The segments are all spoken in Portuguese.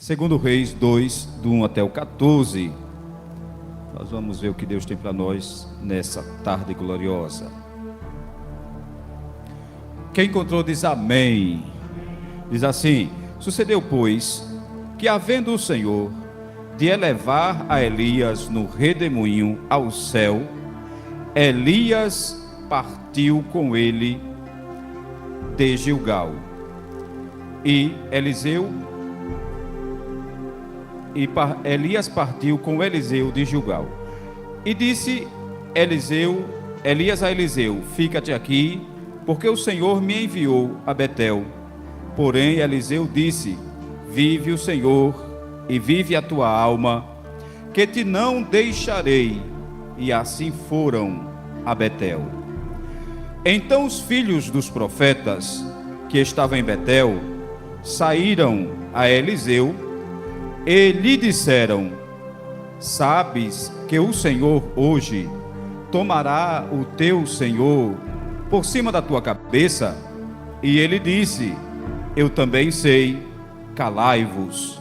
Segundo Reis 2, do 1 até o 14, nós vamos ver o que Deus tem para nós nessa tarde gloriosa. Quem encontrou diz amém. Diz assim: sucedeu, pois, que havendo o Senhor de elevar a Elias no redemoinho ao céu, Elias partiu com ele de Gilgal. Elias partiu com Eliseu de Gilgal. E disse Elias a Eliseu: fica-te aqui, porque o Senhor me enviou a Betel. Porém Eliseu disse: vive o Senhor, e vive a tua alma, que te não deixarei. E assim foram a Betel. Então os filhos dos profetas que estavam em Betel saíram a Eliseu e lhe disseram: sabes que o Senhor hoje tomará o teu senhor por cima da tua cabeça? E ele disse: eu também sei, calai-vos.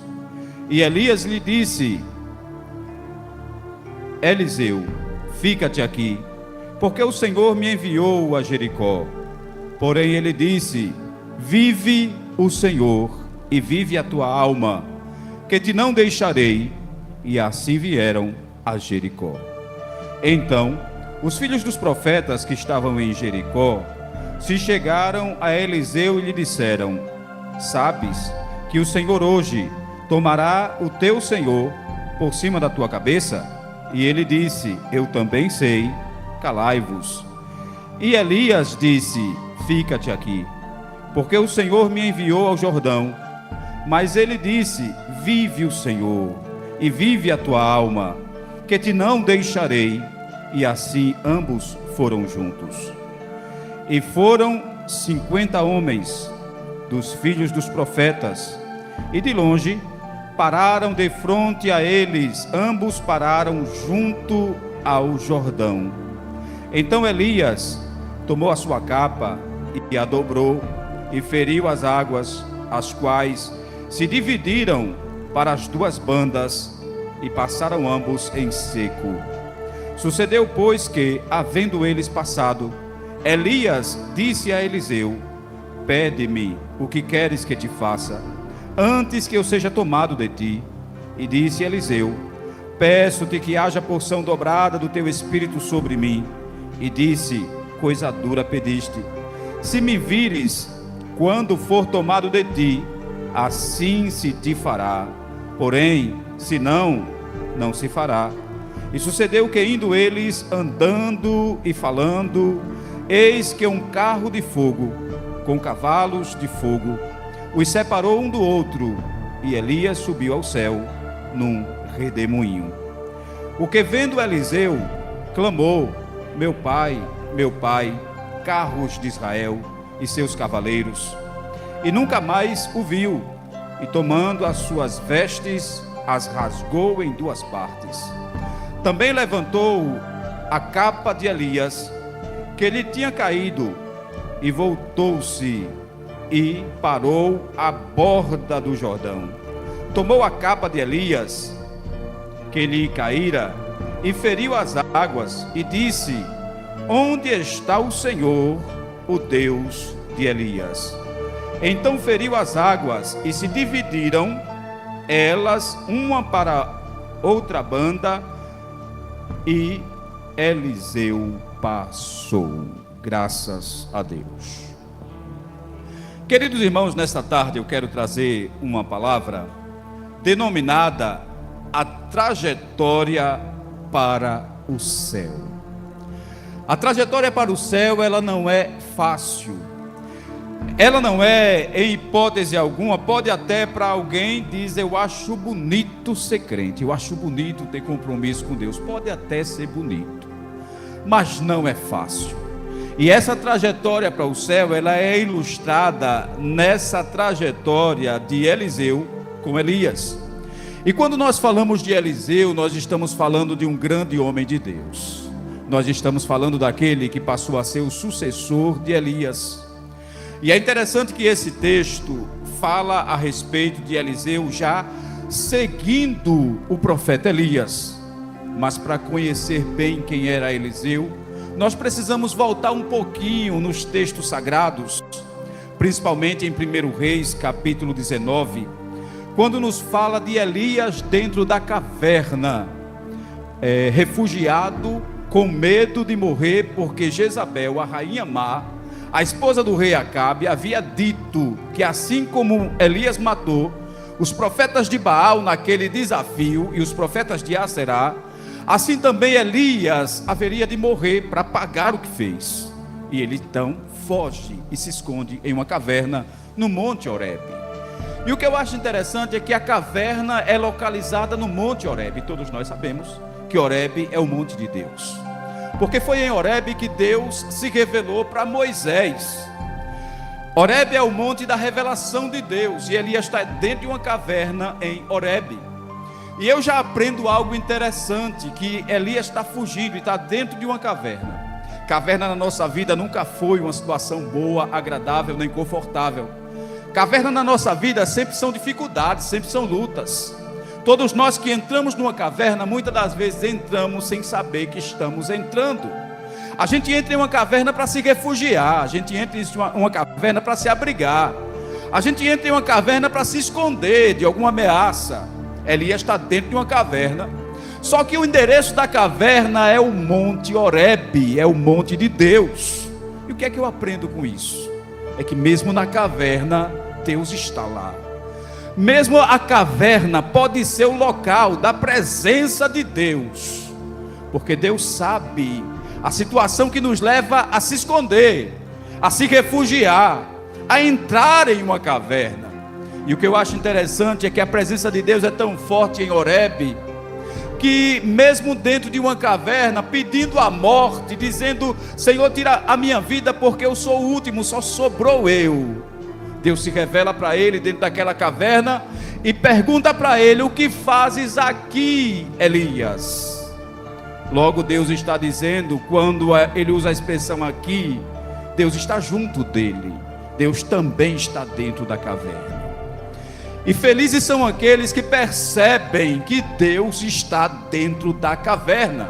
E Elias lhe disse: Eliseu, fica-te aqui, porque o Senhor me enviou a Jericó. Porém ele disse: vive o Senhor, e vive a tua alma, que te não deixarei. E assim vieram a Jericó. Então os filhos dos profetas que estavam em Jericó se chegaram a Eliseu e lhe disseram: sabes que o Senhor hoje tomará o teu senhor por cima da tua cabeça? E ele disse: eu também sei, calai-vos. E Elias disse: fica-te aqui, porque o Senhor me enviou ao Jordão. Mas ele disse: vive o Senhor, e vive a tua alma, que te não deixarei. E assim ambos foram juntos. E foram 50 homens dos filhos dos profetas, e de longe pararam defronte a eles. Ambos pararam junto ao Jordão. Então Elias tomou a sua capa e a dobrou, e feriu as águas, as quais se dividiram para as duas bandas, e passaram ambos em seco. Sucedeu, pois, que, havendo eles passado, Elias disse a Eliseu: pede-me o que queres que te faça, antes que eu seja tomado de ti. E disse Eliseu: peço-te que haja porção dobrada do teu espírito sobre mim. E disse: coisa dura pediste. Se me vires quando for tomado de ti, assim se te fará. Porém, se não, não se fará. E sucedeu que, indo eles andando e falando, eis que um carro de fogo, com cavalos de fogo, os separou um do outro, e Elias subiu ao céu num redemoinho. O que vendo Eliseu, clamou: meu pai, carros de Israel e seus cavaleiros. E nunca mais o viu, e tomando as suas vestes, as rasgou em duas partes. Também levantou a capa de Elias, que lhe tinha caído, e voltou-se e parou à borda do Jordão. Tomou a capa de Elias, que lhe caíra, e feriu as águas, e disse: onde está o Senhor, o Deus de Elias? Então feriu as águas, e se dividiram elas uma para outra banda, e Eliseu passou. Graças a Deus. Queridos irmãos, nesta tarde eu quero trazer uma palavra denominada a trajetória para o céu. A trajetória para o céu, ela não é fácil. Ela não é, em hipótese alguma, pode até para alguém dizer: eu acho bonito ser crente, eu acho bonito ter compromisso com Deus. Pode até ser bonito, mas não é fácil. E essa trajetória para o céu, ela é ilustrada nessa trajetória de Eliseu com Elias. E quando nós falamos de Eliseu, nós estamos falando de um grande homem de Deus. Nós estamos falando daquele que passou a ser o sucessor de Elias. E é interessante que esse texto fala a respeito de Eliseu já seguindo o profeta Elias. Mas para conhecer bem quem era Eliseu, nós precisamos voltar um pouquinho nos textos sagrados, principalmente em 1 Reis, capítulo 19, quando nos fala de Elias dentro da caverna, refugiado, com medo de morrer, porque Jezabel, a rainha má, a esposa do rei Acabe, havia dito que assim como Elias matou os profetas de Baal naquele desafio e os profetas de Aserá, assim também Elias haveria de morrer para pagar o que fez. E ele então foge e se esconde em uma caverna no Monte Horebe. E o que eu acho interessante é que a caverna é localizada no Monte Horebe. Todos nós sabemos que Horebe é o monte de Deus, porque foi em Horebe que Deus se revelou para Moisés. Horebe é o monte da revelação de Deus, e Elias está dentro de uma caverna em Horebe. E eu já aprendo algo interessante, que Elias está fugindo e está dentro de uma caverna. Caverna na nossa vida nunca foi uma situação boa, agradável, nem confortável. Caverna na nossa vida sempre são dificuldades, sempre são lutas. Todos nós que entramos numa caverna, muitas das vezes entramos sem saber que estamos entrando. A gente entra em uma caverna para se refugiar, a gente entra em uma caverna para se abrigar, a gente entra em uma caverna para se esconder de alguma ameaça. Elias está dentro de uma caverna, só que o endereço da caverna é o Monte Horebe, é o monte de Deus. E o que é que eu aprendo com isso? É que mesmo na caverna, Deus está lá. Mesmo a caverna pode ser o local da presença de Deus, porque Deus sabe a situação que nos leva a se esconder, a se refugiar, a entrar em uma caverna. E o que eu acho interessante é que a presença de Deus é tão forte em Horebe, que mesmo dentro de uma caverna, pedindo a morte, dizendo: Senhor, tira a minha vida porque eu sou o último, só sobrou eu. Deus se revela para ele dentro daquela caverna e pergunta para ele: o que fazes aqui, Elias? Logo Deus está dizendo, quando ele usa a expressão aqui, Deus está junto dele, Deus também está dentro da caverna. E felizes são aqueles que percebem que Deus está dentro da caverna.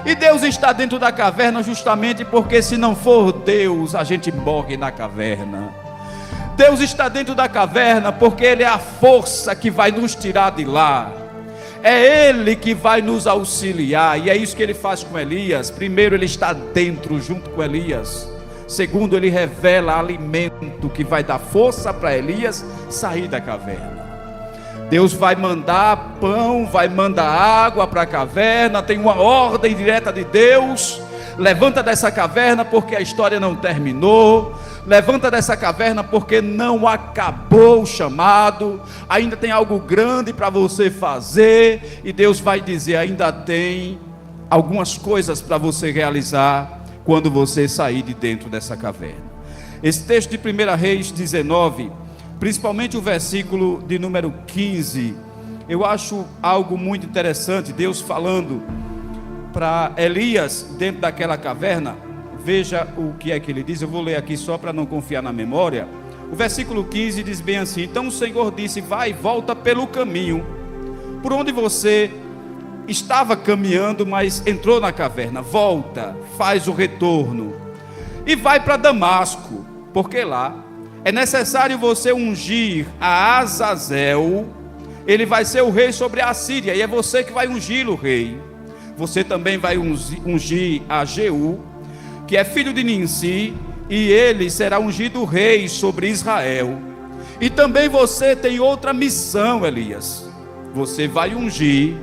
E Deus está dentro da caverna justamente porque, se não for Deus, a gente morre na caverna. Deus está dentro da caverna porque Ele é a força que vai nos tirar de lá. É Ele que vai nos auxiliar. E é isso que Ele faz com Elias. Primeiro, Ele está dentro junto com Elias. Segundo, Ele revela alimento que vai dar força para Elias sair da caverna. Deus vai mandar pão, vai mandar água para a caverna. Tem uma ordem direta de Deus: levanta dessa caverna porque a história não terminou. Levanta dessa caverna porque não acabou o chamado. Ainda tem algo grande para você fazer. E Deus vai dizer: ainda tem algumas coisas para você realizar quando você sair de dentro dessa caverna. Esse texto de 1 Reis 19, principalmente o versículo de número 15, eu acho algo muito interessante. Deus falando para Elias dentro daquela caverna. Veja o que é que ele diz. Eu vou ler aqui só para não confiar na memória. O versículo 15 diz bem assim: então o Senhor disse: vai, volta pelo caminho por onde você estava caminhando, mas entrou na caverna. Volta, faz o retorno e vai para Damasco, porque lá é necessário você ungir a Azazel. Ele vai ser o rei sobre a Síria, e é você que vai ungir o rei. Você também vai ungir a Jeú, que é filho de Ninsi, e ele será ungido rei sobre Israel. E também você tem outra missão, Elias. Você vai ungir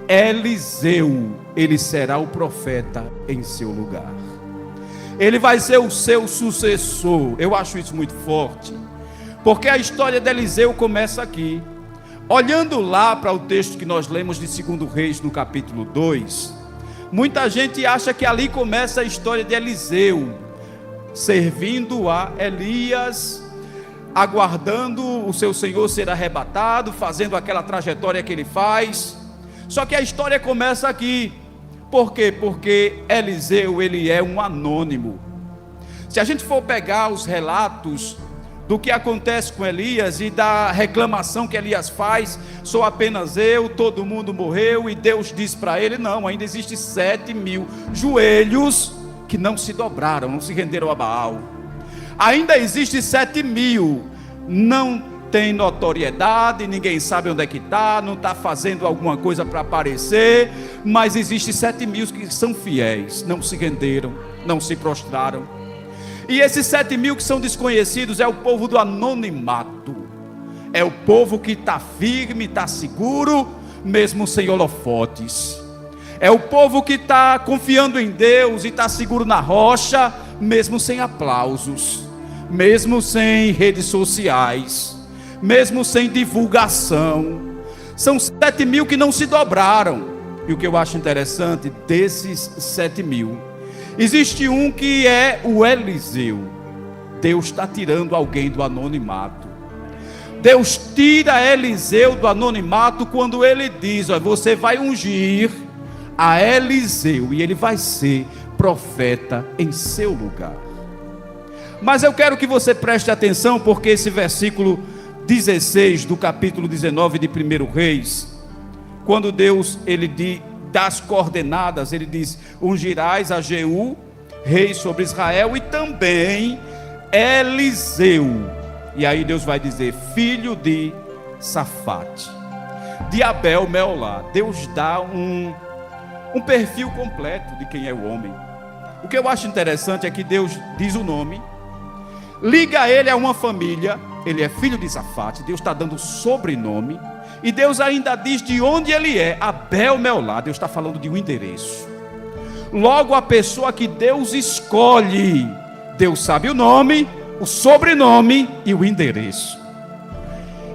Eliseu, ele será o profeta em seu lugar. Ele vai ser o seu sucessor. Eu acho isso muito forte, porque a história de Eliseu começa aqui. Olhando lá para o texto que nós lemos de 2 Reis, no capítulo 2, muita gente acha que ali começa a história de Eliseu, servindo a Elias, aguardando o seu senhor ser arrebatado, fazendo aquela trajetória que ele faz. Só que a história começa aqui. Por quê? Porque Eliseu, ele é um anônimo. Se a gente for pegar os relatos do que acontece com Elias e da reclamação que Elias faz: sou apenas eu, todo mundo morreu. E Deus diz para ele: não, ainda existe 7.000 joelhos que não se dobraram, não se renderam a Baal. Ainda existe 7.000, não tem notoriedade, ninguém sabe onde é que está, não está fazendo alguma coisa para aparecer, mas existe 7.000 que são fiéis, não se renderam, não se prostraram. E esses 7.000 que são desconhecidos é o povo do anonimato, é o povo que está firme, está seguro, mesmo sem holofotes. É o povo que está confiando em Deus e está seguro na rocha, mesmo sem aplausos, mesmo sem redes sociais, mesmo sem divulgação. São 7.000 que não se dobraram. E o que eu acho interessante, desses 7.000, existe um que é o Eliseu. Deus está tirando alguém do anonimato. Deus tira Eliseu do anonimato quando ele diz: olha, você vai ungir a Eliseu e ele vai ser profeta em seu lugar. Mas eu quero que você preste atenção, porque esse versículo 16 do capítulo 19 de 1 Reis, quando Deus ele das coordenadas, ele diz: ungirás a Jeú, rei sobre Israel, e também Eliseu. E aí Deus vai dizer: filho de Safate, de Abel Meolá. Deus dá um perfil completo de quem é o homem. O que eu acho interessante é que Deus diz o nome, liga ele a uma família. Ele é filho de Safate, Deus está dando sobrenome, e Deus ainda diz de onde ele é: Abel Meolá. Deus está falando de um endereço. Logo, a pessoa que Deus escolhe, Deus sabe o nome, o sobrenome e o endereço.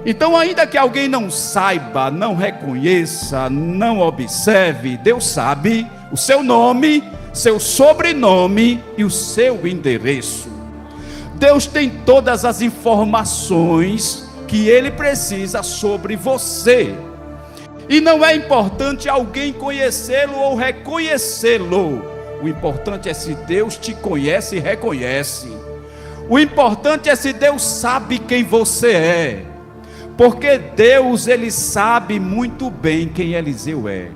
Então, ainda que alguém não saiba, não reconheça, não observe, Deus sabe o seu nome, seu sobrenome e o seu endereço. Deus tem todas as informações que Ele precisa sobre você. E não é importante alguém conhecê-lo ou reconhecê-lo. O importante é se Deus te conhece e reconhece. O importante é se Deus sabe quem você é. Porque Deus, Ele sabe muito bem quem Eliseu é.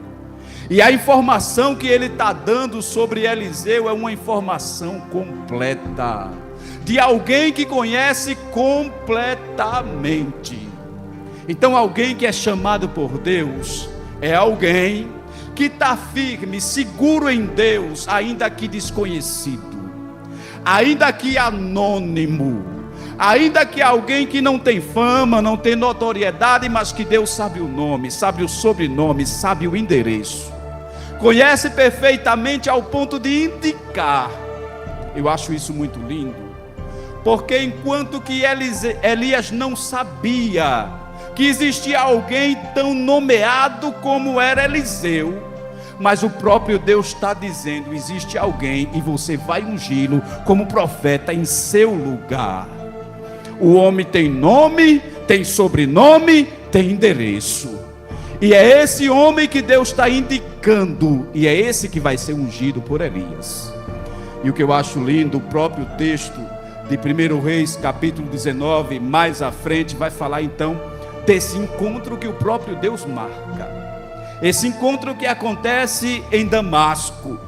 E a informação que Ele está dando sobre Eliseu é uma informação completa, de alguém que conhece completamente. Então, alguém que é chamado por Deus é alguém que está firme, seguro em Deus, ainda que desconhecido, ainda que anônimo, ainda que alguém que não tem fama, não tem notoriedade, mas que Deus sabe o nome, sabe o sobrenome, sabe o endereço, conhece perfeitamente ao ponto de indicar. Eu acho isso muito lindo. Porque enquanto que Elias não sabia que existia alguém tão nomeado como era Eliseu, mas o próprio Deus está dizendo: existe alguém e você vai ungí-lo como profeta em seu lugar. O homem tem nome, tem sobrenome, tem endereço. E é esse homem que Deus está indicando, e é esse que vai ser ungido por Elias. E o que eu acho lindo, o próprio texto de 1 Reis, capítulo 19, mais à frente, vai falar então desse encontro que o próprio Deus marca. Esse encontro que acontece em Damasco,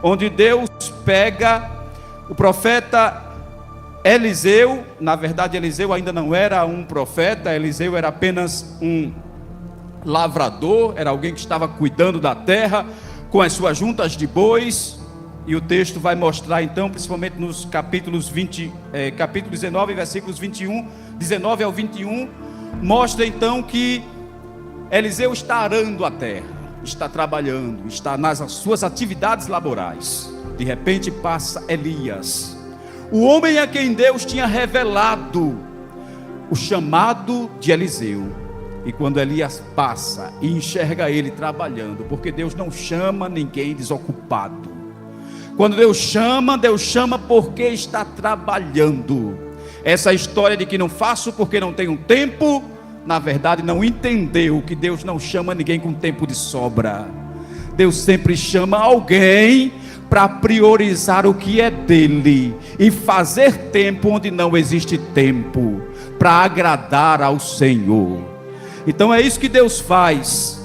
onde Deus pega o profeta Eliseu. Na verdade, Eliseu ainda não era um profeta, Eliseu era apenas um lavrador, era alguém que estava cuidando da terra com as suas juntas de bois. E o texto vai mostrar então, principalmente nos capítulo 19, versículos 19 ao 21, mostra então que Eliseu está arando a terra, está trabalhando, está nas suas atividades laborais. De repente passa Elias, o homem a quem Deus tinha revelado o chamado de Eliseu. E quando Elias passa e enxerga ele trabalhando, porque Deus não chama ninguém desocupado. Quando Deus chama porque está trabalhando. Essa história de que não faço porque não tenho tempo, na verdade não entendeu que Deus não chama ninguém com tempo de sobra. Deus sempre chama alguém para priorizar o que é dele e fazer tempo onde não existe tempo, para agradar ao Senhor. Então é isso que Deus faz.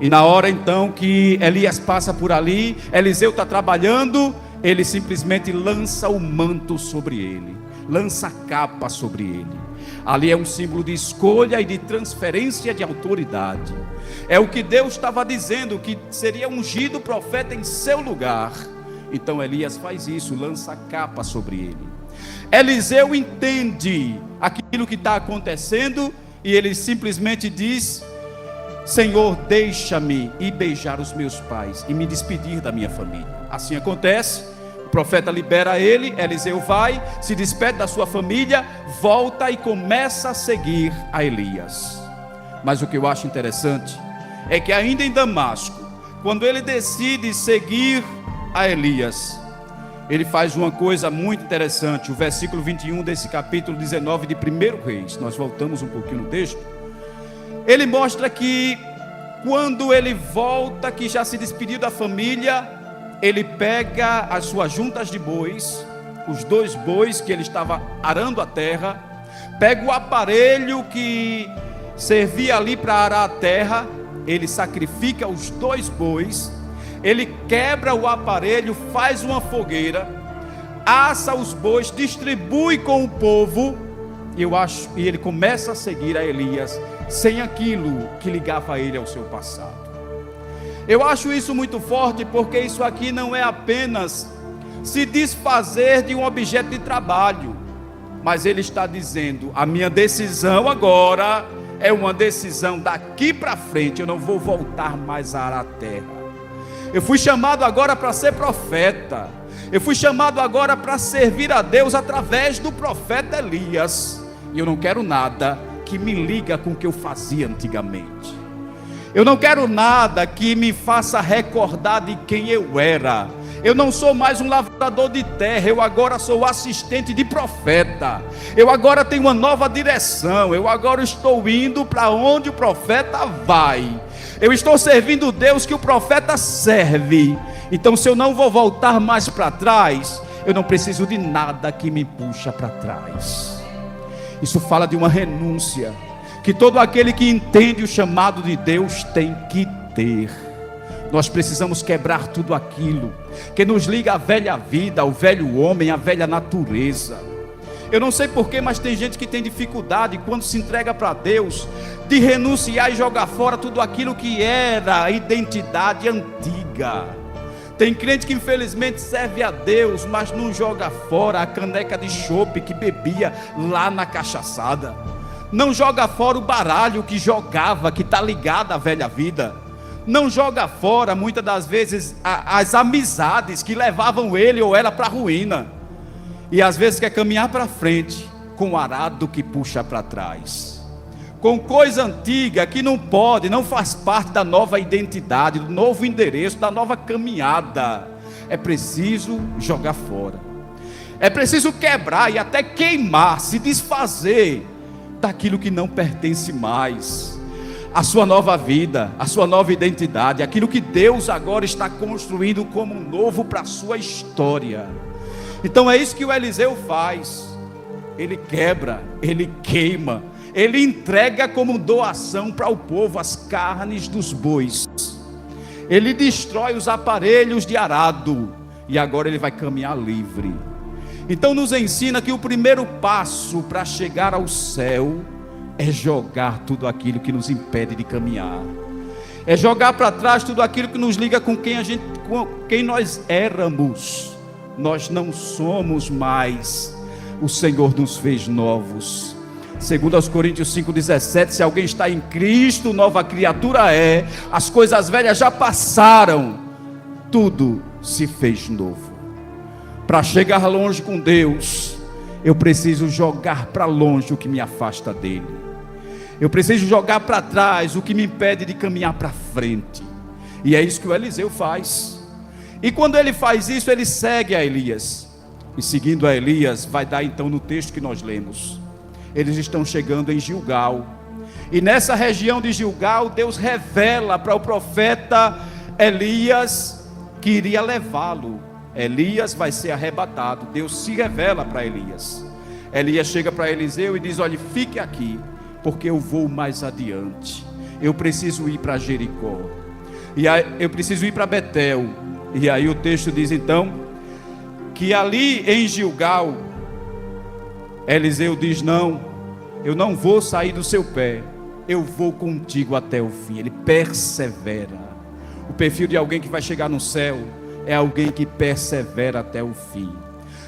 E na hora então que Elias passa por ali, Eliseu está trabalhando, ele simplesmente lança o manto sobre ele, lança a capa sobre ele. Ali é um símbolo de escolha e de transferência de autoridade. É o que Deus estava dizendo, que seria ungido o profeta em seu lugar. Então Elias faz isso, lança a capa sobre ele. Eliseu entende aquilo que está acontecendo e ele simplesmente diz: Senhor, deixa-me ir beijar os meus pais e me despedir da minha família. Assim acontece, o profeta libera ele, Eliseu vai, se despede da sua família, volta e começa a seguir a Elias. Mas o que eu acho interessante é que ainda em Damasco, quando ele decide seguir a Elias, ele faz uma coisa muito interessante. O versículo 21 desse capítulo 19 de 1 Reis, nós voltamos um pouquinho no texto. Ele mostra que quando ele volta, que já se despediu da família, ele pega as suas juntas de bois, os 2 bois que ele estava arando a terra, pega o aparelho que servia ali para arar a terra, ele sacrifica os 2 bois, ele quebra o aparelho, faz uma fogueira, assa os bois, distribui com o povo, e ele começa a seguir a Elias, sem aquilo que ligava ele ao seu passado. Eu acho isso muito forte, porque isso aqui não é apenas se desfazer de um objeto de trabalho, mas ele está dizendo: a minha decisão agora é uma decisão daqui para frente, eu não vou voltar mais a arar a terra. Eu fui chamado agora para ser profeta, eu fui chamado agora para servir a Deus através do profeta Elias, e eu não quero nada que me liga com o que eu fazia antigamente. Eu não quero nada que me faça recordar de quem eu era. Eu não sou mais um lavrador de terra, eu agora sou assistente de profeta. Eu agora tenho uma nova direção, eu agora estou indo para onde o profeta vai. Eu estou servindo o Deus que o profeta serve. Então, se eu não vou voltar mais para trás, eu não preciso de nada que me puxa para trás. Isso fala de uma renúncia que todo aquele que entende o chamado de Deus tem que ter. Nós precisamos quebrar tudo aquilo que nos liga à velha vida, ao velho homem, à velha natureza. Eu não sei porquê, mas tem gente que tem dificuldade, quando se entrega para Deus, de renunciar e jogar fora tudo aquilo que era a identidade antiga. Tem crente que infelizmente serve a Deus, mas não joga fora a caneca de chope que bebia lá na cachaçada. Não joga fora o baralho que jogava, que está ligado à velha vida. Não joga fora, muitas das vezes, as amizades que levavam ele ou ela para a ruína. E às vezes quer caminhar para frente com o arado que puxa para trás, com coisa antiga que não pode, não faz parte da nova identidade, do novo endereço, da nova caminhada. É preciso jogar fora, é preciso quebrar e até queimar, se desfazer daquilo que não pertence mais. A sua nova vida, a sua nova identidade, aquilo que Deus agora está construindo como novo para a sua história. Então é isso que o Eliseu faz. Ele quebra, ele queima, ele entrega como doação para o povo as carnes dos bois. Ele destrói os aparelhos de arado e agora ele vai caminhar livre. Então nos ensina que o primeiro passo para chegar ao céu é jogar tudo aquilo que nos impede de caminhar. É jogar para trás tudo aquilo que nos liga com quem nós éramos. Nós não somos mais. O Senhor nos fez novos. Segundo aos Coríntios 5,17, se alguém está em Cristo, nova criatura é. As coisas velhas já passaram, tudo se fez novo. Para chegar longe com Deus, eu preciso jogar para longe o que me afasta dele. Eu preciso jogar para trás o que me impede de caminhar para frente. E é isso que o Eliseu faz. E quando ele faz isso, ele segue a Elias. E seguindo a Elias, vai dar então no texto que nós lemos. Eles estão chegando em Gilgal. E nessa região de Gilgal, Deus revela para o profeta Elias que iria levá-lo Elias vai ser arrebatado. Deus se revela para Elias. Elias chega para Eliseu e diz: olha, fique aqui, porque eu vou mais adiante. Eu preciso ir para Jericó. E aí, eu preciso ir para Betel. E aí o texto diz então que ali em Gilgal, Eliseu diz: não, eu não vou sair do seu pé, eu vou contigo até o fim. Ele persevera. O perfil de alguém que vai chegar no céu é alguém que persevera até o fim.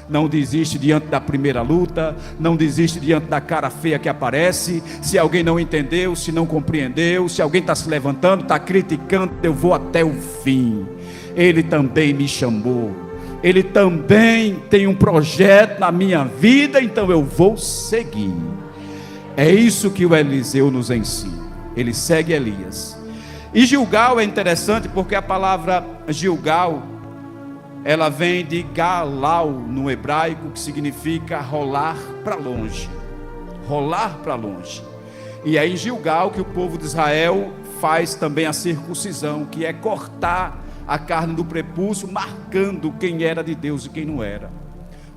Não desiste diante da primeira luta, não desiste diante da cara feia que aparece. Se alguém não entendeu, se não compreendeu, se alguém está se levantando, está criticando, eu vou até o fim. Ele também me chamou, ele também tem um projeto na minha vida, então eu vou seguir. É isso que o Eliseu nos ensina. Ele segue Elias. E Gilgal é interessante porque a palavra Gilgal, ela vem de Galau no hebraico, que significa rolar para longe. Rolar para longe. E é em Gilgal que o povo de Israel faz também a circuncisão, que é cortar a carne do prepúcio, marcando quem era de Deus e quem não era.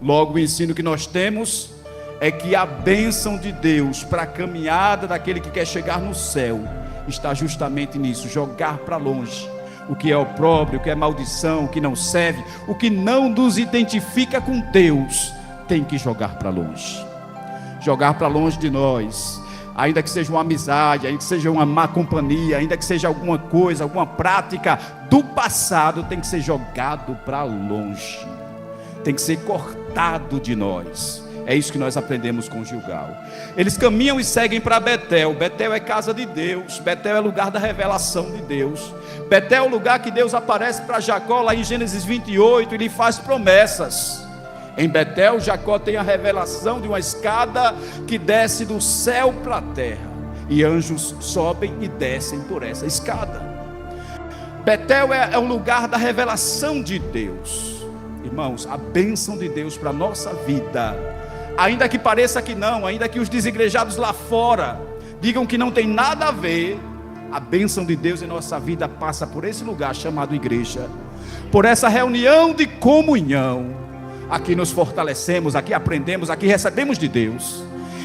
Logo, o ensino que nós temos é que a bênção de Deus para a caminhada daquele que quer chegar no céu está justamente nisso: jogar para longe o que é opróbrio, o que é maldição, o que não serve, o que não nos identifica com Deus, tem que jogar para longe. Jogar para longe de nós, ainda que seja uma amizade, ainda que seja uma má companhia, ainda que seja alguma coisa, alguma prática do passado, tem que ser jogado para longe, tem que ser cortado de nós. É isso que nós aprendemos com Gilgal. Eles caminham e seguem para Betel. Betel é casa de Deus. Betel é lugar da revelação de Deus. Betel é o lugar que Deus aparece para Jacó lá em Gênesis 28 e lhe faz promessas. Em Betel, Jacó tem a revelação de uma escada que desce do céu para a terra, e anjos sobem e descem por essa escada. Betel é o lugar da revelação de Deus. Irmãos, a bênção de Deus para a nossa vida, ainda que pareça que não, ainda que os desigrejados lá fora digam que não tem nada a ver, a bênção de Deus em nossa vida passa por esse lugar chamado igreja, por essa reunião de comunhão. Aqui nos fortalecemos, aqui aprendemos, aqui recebemos de Deus,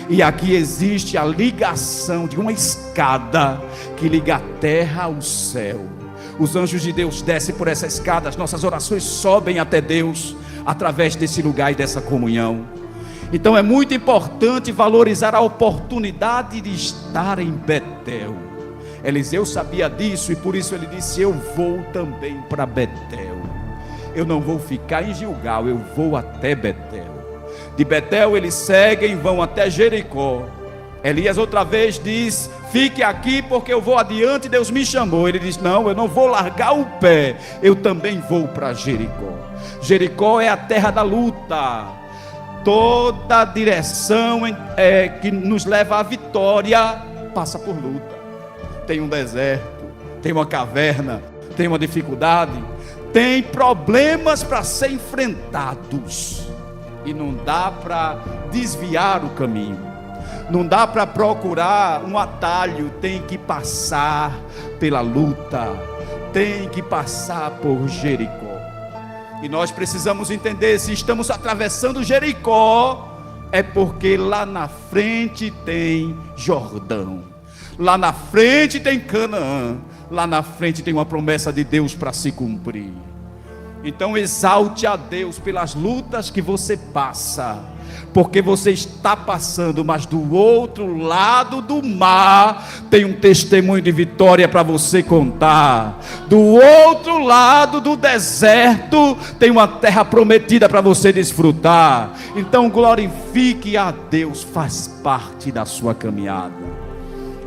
e aqui existe a ligação de uma escada que liga a terra ao céu. Os anjos de Deus descem por essa escada, as nossas orações sobem até Deus através desse lugar e dessa comunhão. Então é muito importante valorizar a oportunidade de estar em Betel. Eliseu sabia disso e por isso ele disse: eu vou também para Betel. Eu não vou ficar em Gilgal, eu vou até Betel. De Betel eles seguem, vão até Jericó. Elias outra vez diz: fique aqui porque eu vou adiante, Deus me chamou. Ele diz: não, eu não vou largar o pé, eu também vou para Jericó. Jericó é a terra da luta. Toda a direção que nos leva à vitória passa por luta. Tem um deserto, tem uma caverna, tem uma dificuldade, tem problemas para ser enfrentados, e não dá para desviar o caminho, não dá para procurar um atalho, tem que passar pela luta, tem que passar por Jericó. E nós precisamos entender: se estamos atravessando Jericó, é porque lá na frente tem Jordão, lá na frente tem Canaã, lá na frente tem uma promessa de Deus para se cumprir. Então exalte a Deus pelas lutas que você passa, porque você está passando, mas do outro lado do mar tem um testemunho de vitória para você contar. Do outro lado do deserto tem uma terra prometida para você desfrutar. Então glorifique a Deus, faz parte da sua caminhada.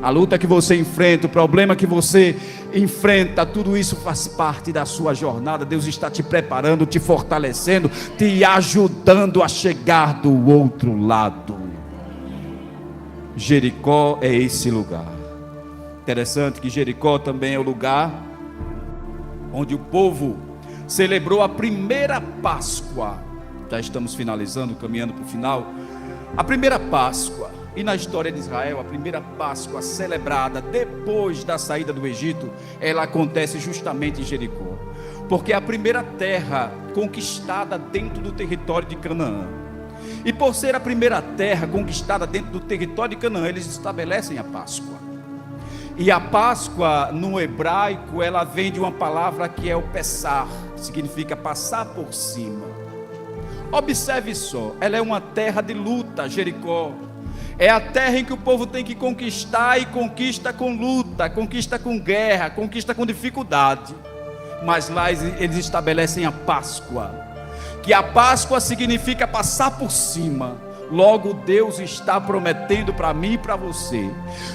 A luta que você enfrenta, o problema que você enfrenta, tudo isso faz parte da sua jornada. Deus está te preparando, te fortalecendo, te ajudando a chegar do outro lado. Jericó é esse lugar. Interessante que Jericó também é o lugar onde o povo celebrou a primeira Páscoa. Já estamos finalizando, caminhando para o final. A primeira Páscoa. E na história de Israel, a primeira Páscoa celebrada depois da saída do Egito, ela acontece justamente em Jericó. porque é a primeira terra conquistada dentro do território de Canaã. E por ser a primeira terra conquistada dentro do território de Canaã, eles estabelecem a Páscoa. E a Páscoa, no hebraico, ela vem de uma palavra que é o Pessar, que significa passar por cima. Observe só, ela é uma terra de luta, Jericó. É a terra em que o povo tem que conquistar, e conquista com luta, conquista com guerra, conquista com dificuldade. Mas lá eles estabelecem a Páscoa, que a Páscoa significa passar por cima. Logo, Deus está prometendo para mim e para você: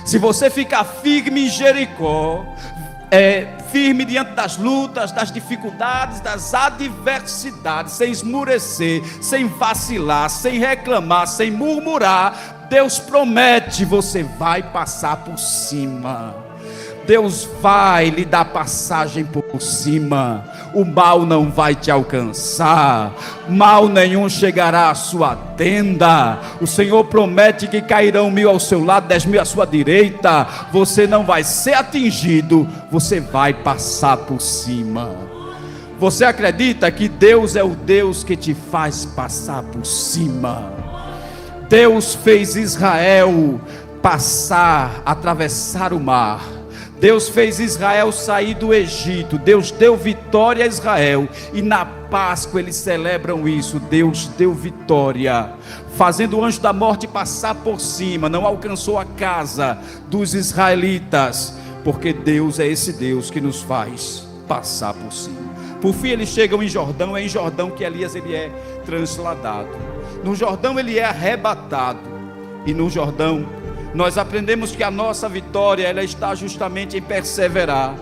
se você ficar firme em Jericó, firme diante das lutas, das dificuldades, das adversidades, sem esmurecer, sem vacilar, sem reclamar, sem murmurar, Deus promete, você vai passar por cima. Deus vai lhe dar passagem por cima. O mal não vai te alcançar, mal nenhum chegará à sua tenda. O Senhor promete que cairão 1000 ao seu lado, 10.000 à sua direita. Você não vai ser atingido, você vai passar por cima. Você acredita que Deus é o Deus que te faz passar por cima? Deus fez Israel passar, atravessar o mar. Deus fez Israel sair do Egito. Deus deu vitória a Israel. E na Páscoa eles celebram isso. Deus deu vitória, fazendo o anjo da morte passar por cima. Não alcançou a casa dos israelitas, porque Deus é esse Deus que nos faz passar por cima. Por fim eles chegam em Jordão. É em Jordão que Elias ele é transladado. No Jordão ele é arrebatado. E no Jordão nós aprendemos que a nossa vitória, ela está justamente em perseverar.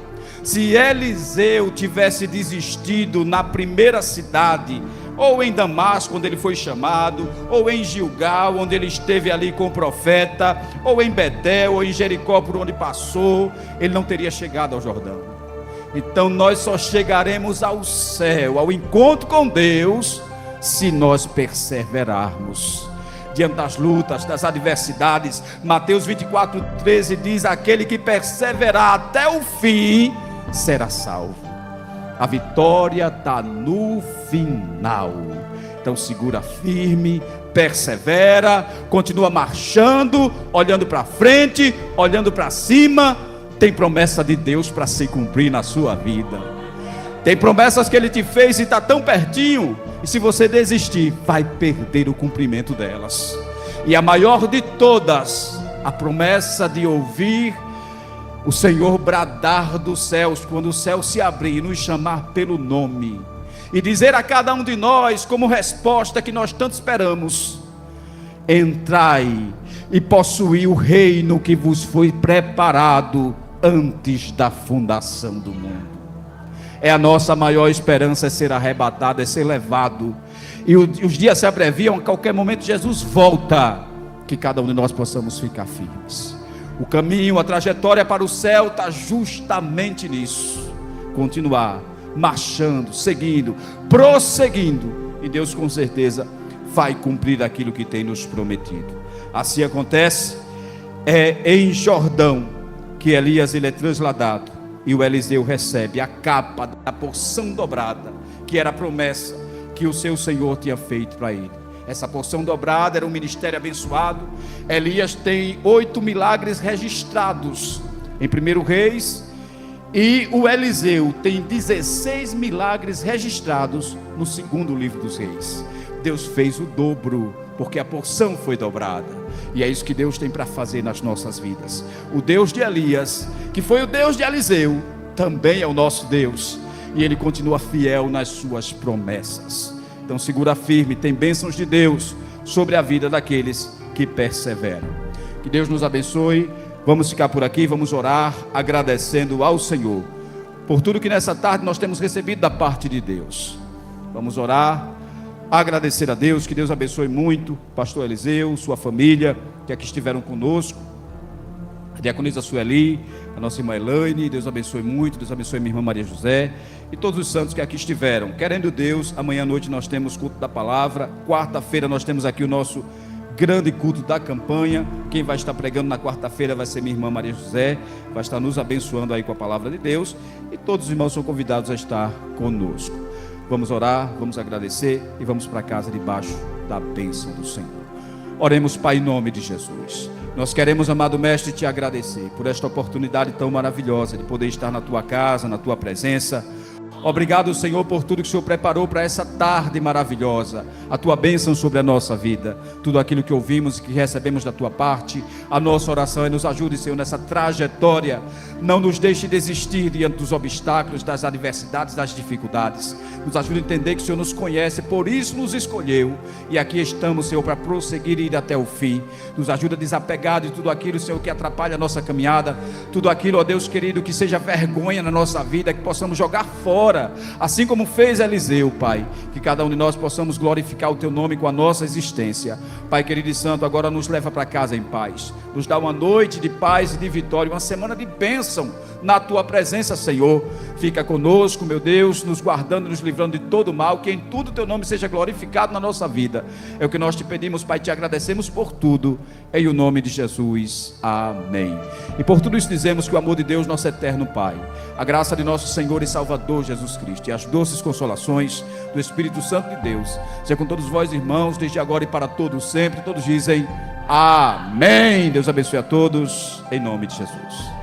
Se Eliseu tivesse desistido na primeira cidade, ou em Damasco, onde ele foi chamado, ou em Gilgal, onde ele esteve ali com o profeta, ou em Betel, ou em Jericó, por onde passou, ele não teria chegado ao Jordão. Então nós só chegaremos ao céu, ao encontro com Deus, se nós perseverarmos diante das lutas, das adversidades. Mateus 24:13 diz: aquele que perseverar até o fim será salvo. A vitória está no final. Então segura firme, persevera, continua marchando, olhando para frente, olhando para cima. Tem promessa de Deus para se cumprir na sua vida. Tem promessas que Ele te fez e está tão pertinho. E se você desistir, vai perder o cumprimento delas. E a maior de todas, a promessa de ouvir o Senhor bradar dos céus, quando o céu se abrir e nos chamar pelo nome, e dizer a cada um de nós, como resposta que nós tanto esperamos: entrai e possuí o reino que vos foi preparado antes da fundação do mundo. É a nossa maior esperança, é ser arrebatado, é ser levado. E os dias se abreviam, a qualquer momento Jesus volta. Que cada um de nós possamos ficar firmes. O caminho, a trajetória para o céu está justamente nisso. Continuar marchando, seguindo, prosseguindo. E Deus com certeza vai cumprir aquilo que tem nos prometido. Assim acontece, é em Jordão que Elias ele é transladado. E o Eliseu recebe a capa da porção dobrada, que era a promessa que o seu Senhor tinha feito para ele. Essa porção dobrada era um ministério abençoado. Elias tem 8 milagres registrados em 1 Reis. E o Eliseu tem 16 milagres registrados no 2º livro dos Reis. Deus fez o dobro, porque a porção foi dobrada. E é isso que Deus tem para fazer nas nossas vidas. O Deus de Elias, que foi o Deus de Eliseu, também é o nosso Deus. E Ele continua fiel nas suas promessas. Então segura firme, tem bênçãos de Deus sobre a vida daqueles que perseveram. Que Deus nos abençoe. Vamos ficar por aqui, vamos orar, agradecendo ao Senhor por tudo que nessa tarde nós temos recebido da parte de Deus. Vamos orar, agradecer a Deus. Que Deus abençoe muito pastor Eliseu, sua família, que aqui estiveram conosco, a diaconisa Sueli, a nossa irmã Elaine. Deus abençoe muito, Deus abençoe minha irmã Maria José e todos os santos que aqui estiveram. Querendo Deus, amanhã à noite nós temos culto da palavra. Quarta-feira nós temos aqui o nosso grande culto da campanha. Quem vai estar pregando na quarta-feira vai ser minha irmã Maria José, vai estar nos abençoando aí com a palavra de Deus, e todos os irmãos são convidados a estar conosco. Vamos orar, vamos agradecer e vamos para casa debaixo da bênção do Senhor. Oremos, Pai, em nome de Jesus. Nós queremos, amado Mestre, te agradecer por esta oportunidade tão maravilhosa de poder estar na tua casa, na tua presença. Obrigado, Senhor, por tudo que o Senhor preparou para essa tarde maravilhosa, a tua bênção sobre a nossa vida, tudo aquilo que ouvimos e que recebemos da tua parte. A nossa oração é: nos ajude, Senhor, nessa trajetória. Não nos deixe desistir diante dos obstáculos, das adversidades, das dificuldades. Nos ajude a entender que o Senhor nos conhece, por isso nos escolheu, e aqui estamos, Senhor, para prosseguir e ir até o fim. Nos ajuda a desapegar de tudo aquilo, Senhor, que atrapalha a nossa caminhada, tudo aquilo, ó Deus querido, que seja vergonha na nossa vida, que possamos jogar fora, assim como fez Eliseu, Pai. Que cada um de nós possamos glorificar o teu nome com a nossa existência. Pai querido e santo, agora nos leva para casa em paz, nos dá uma noite de paz e de vitória, uma semana de bênção na tua presença, Senhor. Fica conosco, meu Deus, nos guardando, nos livrando de todo mal, que em tudo teu nome seja glorificado na nossa vida. É o que nós te pedimos, Pai, te agradecemos por tudo, em o nome de Jesus, amém. E por tudo isso dizemos que o amor de Deus, nosso eterno Pai, a graça de nosso Senhor e Salvador Jesus Cristo, e as doces consolações do Espírito Santo de Deus, seja com todos vós, irmãos, desde agora e para todos sempre. Todos dizem amém. Deus abençoe a todos, em nome de Jesus.